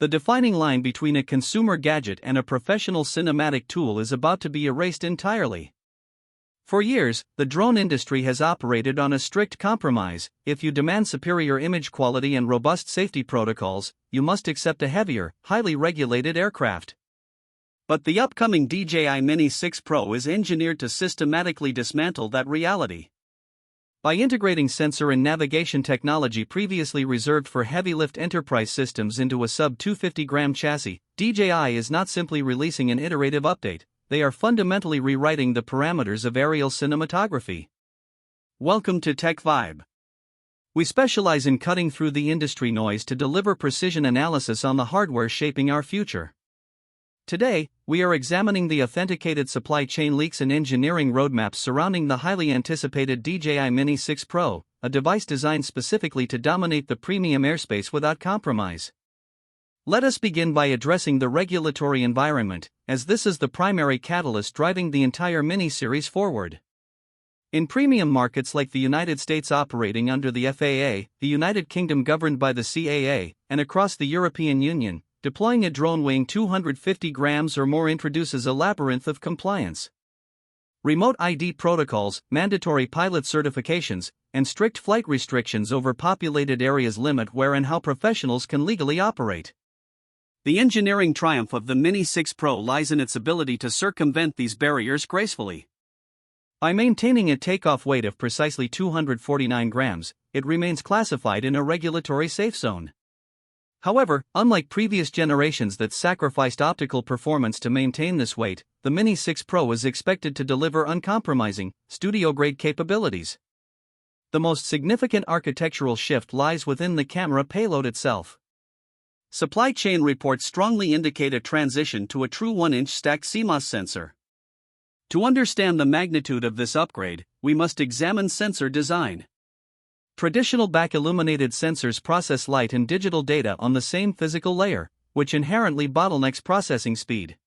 The defining line between a consumer gadget and a professional cinematic tool is about to be erased entirely. For years, the drone industry has operated on a strict compromise: if you demand superior image quality and robust safety protocols, you must accept a heavier, highly regulated aircraft. But the upcoming DJI Mini 6 Pro is engineered to systematically dismantle that reality. By integrating sensor and navigation technology previously reserved for heavy-lift enterprise systems into a sub-250-gram chassis, DJI is not simply releasing an iterative update, they are fundamentally rewriting the parameters of aerial cinematography. Welcome to TechVibe. We specialize in cutting through the industry noise to deliver precision analysis on the hardware shaping our future. Today, we are examining the authenticated supply chain leaks and engineering roadmaps surrounding the highly anticipated DJI Mini 6 Pro, a device designed specifically to dominate the premium airspace without compromise. Let us begin by addressing the regulatory environment, as this is the primary catalyst driving the entire Mini series forward. In premium markets like the United States operating under the FAA, the United Kingdom governed by the CAA, and across the European Union, deploying a drone weighing 250 grams or more introduces a labyrinth of compliance. Remote ID protocols, mandatory pilot certifications, and strict flight restrictions over populated areas limit where and how professionals can legally operate. The engineering triumph of the Mini 6 Pro lies in its ability to circumvent these barriers gracefully. By maintaining a takeoff weight of precisely 249 grams, it remains classified in a regulatory safe zone. However, unlike previous generations that sacrificed optical performance to maintain this weight, the Mini 6 Pro is expected to deliver uncompromising, studio-grade capabilities. The most significant architectural shift lies within the camera payload itself. Supply chain reports strongly indicate a transition to a true 1-inch stacked CMOS sensor. To understand the magnitude of this upgrade, we must examine sensor design. Traditional back-illuminated sensors process light and digital data on the same physical layer, which inherently bottlenecks processing speed.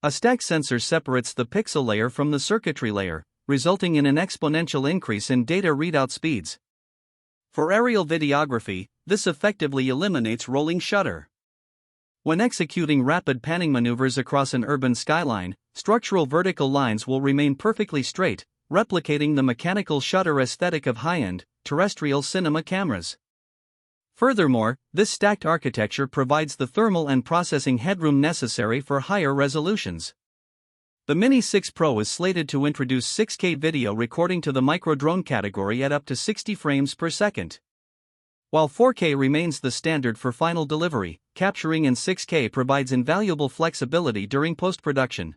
A stacked sensor separates the pixel layer from the circuitry layer, resulting in an exponential increase in data readout speeds. For aerial videography, this effectively eliminates rolling shutter. When executing rapid panning maneuvers across an urban skyline, structural vertical lines will remain perfectly straight, replicating the mechanical shutter aesthetic of high-end, terrestrial cinema cameras. Furthermore, this stacked architecture provides the thermal and processing headroom necessary for higher resolutions. The Mini 6 Pro is slated to introduce 6K video recording to the micro-drone category at up to 60 frames per second. While 4K remains the standard for final delivery, capturing in 6K provides invaluable flexibility during post-production.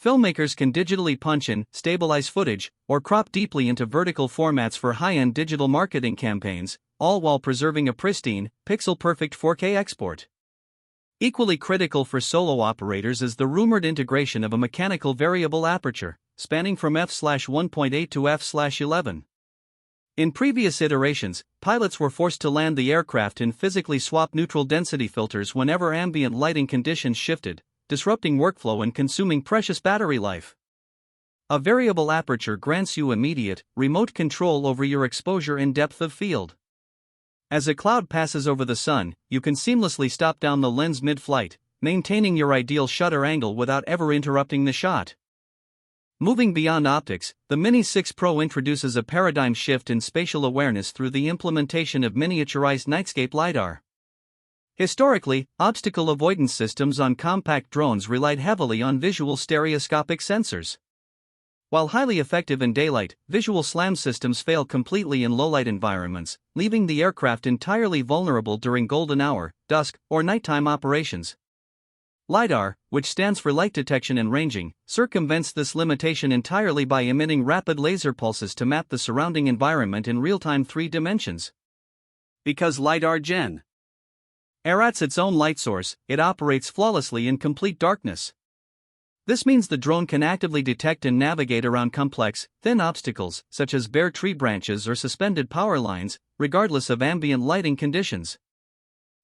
Filmmakers can digitally punch in, stabilize footage, or crop deeply into vertical formats for high-end digital marketing campaigns, all while preserving a pristine, pixel-perfect 4K export. Equally critical for solo operators is the rumored integration of a mechanical variable aperture, spanning from f/1.8 to f/11. In previous iterations, pilots were forced to land the aircraft in physically swapped neutral density filters whenever ambient lighting conditions shifted, disrupting workflow and consuming precious battery life. A variable aperture grants you immediate, remote control over your exposure and depth of field. As a cloud passes over the sun, you can seamlessly stop down the lens mid-flight, maintaining your ideal shutter angle without ever interrupting the shot. Moving beyond optics, the Mini 6 Pro introduces a paradigm shift in spatial awareness through the implementation of miniaturized Nightscape LiDAR. Historically, obstacle avoidance systems on compact drones relied heavily on visual stereoscopic sensors. While highly effective in daylight, visual SLAM systems fail completely in low-light environments, leaving the aircraft entirely vulnerable during golden hour, dusk, or nighttime operations. LiDAR, which stands for light detection and ranging, circumvents this limitation entirely by emitting rapid laser pulses to map the surrounding environment in real-time 3 dimensions. Because LiDAR Gen. As its own light source, it operates flawlessly in complete darkness. This means the drone can actively detect and navigate around complex, thin obstacles, such as bare tree branches or suspended power lines, regardless of ambient lighting conditions.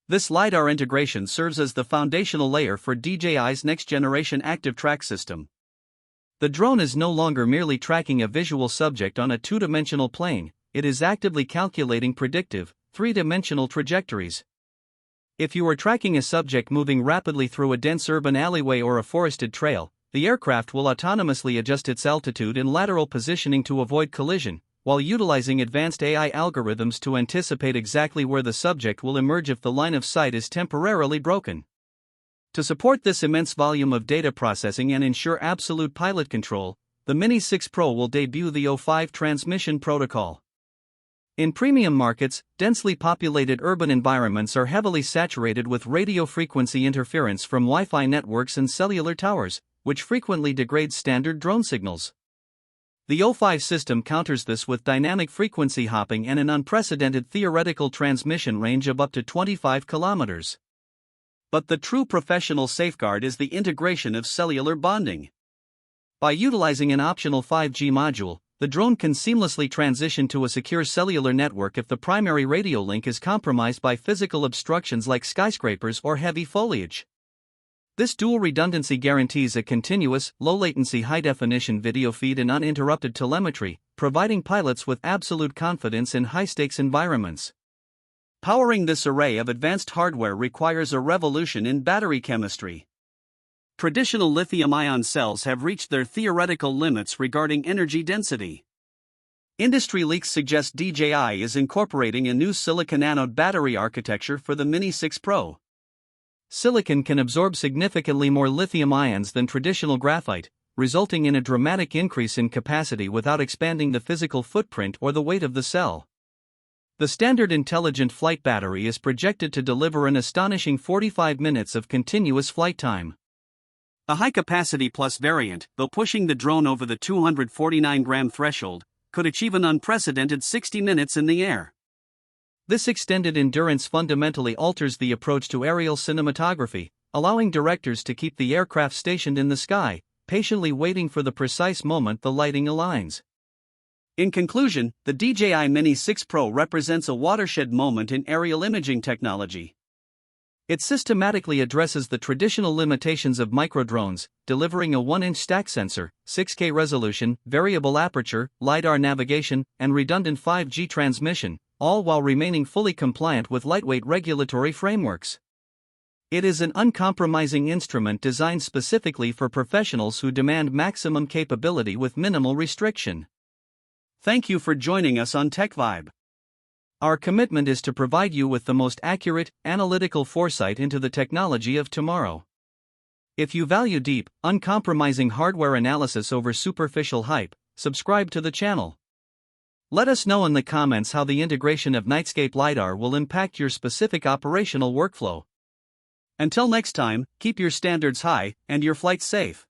This LiDAR integration serves as the foundational layer for DJI's next-generation active track system. The drone is no longer merely tracking a visual subject on a 2-dimensional plane, it is actively calculating predictive, 3-dimensional trajectories. If you are tracking a subject moving rapidly through a dense urban alleyway or a forested trail, the aircraft will autonomously adjust its altitude and lateral positioning to avoid collision, while utilizing advanced AI algorithms to anticipate exactly where the subject will emerge if the line of sight is temporarily broken. To support this immense volume of data processing and ensure absolute pilot control, the Mini 6 Pro will debut the O5 transmission protocol. In premium markets, densely populated urban environments are heavily saturated with radio frequency interference from Wi-Fi networks and cellular towers, which frequently degrades standard drone signals. The O5 system counters this with dynamic frequency hopping and an unprecedented theoretical transmission range of up to 25 kilometers. But the true professional safeguard is the integration of cellular bonding. By utilizing an optional 5G module, the drone can seamlessly transition to a secure cellular network if the primary radio link is compromised by physical obstructions like skyscrapers or heavy foliage. This dual redundancy guarantees a continuous, low-latency high-definition video feed and uninterrupted telemetry, providing pilots with absolute confidence in high-stakes environments. Powering this array of advanced hardware requires a revolution in battery chemistry. Traditional lithium-ion cells have reached their theoretical limits regarding energy density. Industry leaks suggest DJI is incorporating a new silicon anode battery architecture for the Mini 6 Pro. Silicon can absorb significantly more lithium ions than traditional graphite, resulting in a dramatic increase in capacity without expanding the physical footprint or the weight of the cell. The standard intelligent flight battery is projected to deliver an astonishing 45 minutes of continuous flight time. A high-capacity plus variant, though pushing the drone over the 249-gram threshold, could achieve an unprecedented 60 minutes in the air. This extended endurance fundamentally alters the approach to aerial cinematography, allowing directors to keep the aircraft stationed in the sky, patiently waiting for the precise moment the lighting aligns. In conclusion, the DJI Mini 6 Pro represents a watershed moment in aerial imaging technology. It systematically addresses the traditional limitations of microdrones, delivering a 1-inch stack sensor, 6K resolution, variable aperture, LiDAR navigation, and redundant 5G transmission, all while remaining fully compliant with lightweight regulatory frameworks. It is an uncompromising instrument designed specifically for professionals who demand maximum capability with minimal restriction. Thank you for joining us on TechVibe. Our commitment is to provide you with the most accurate, analytical foresight into the technology of tomorrow. If you value deep, uncompromising hardware analysis over superficial hype, subscribe to the channel. Let us know in the comments how the integration of Nightscape LiDAR will impact your specific operational workflow. Until next time, keep your standards high and your flights safe.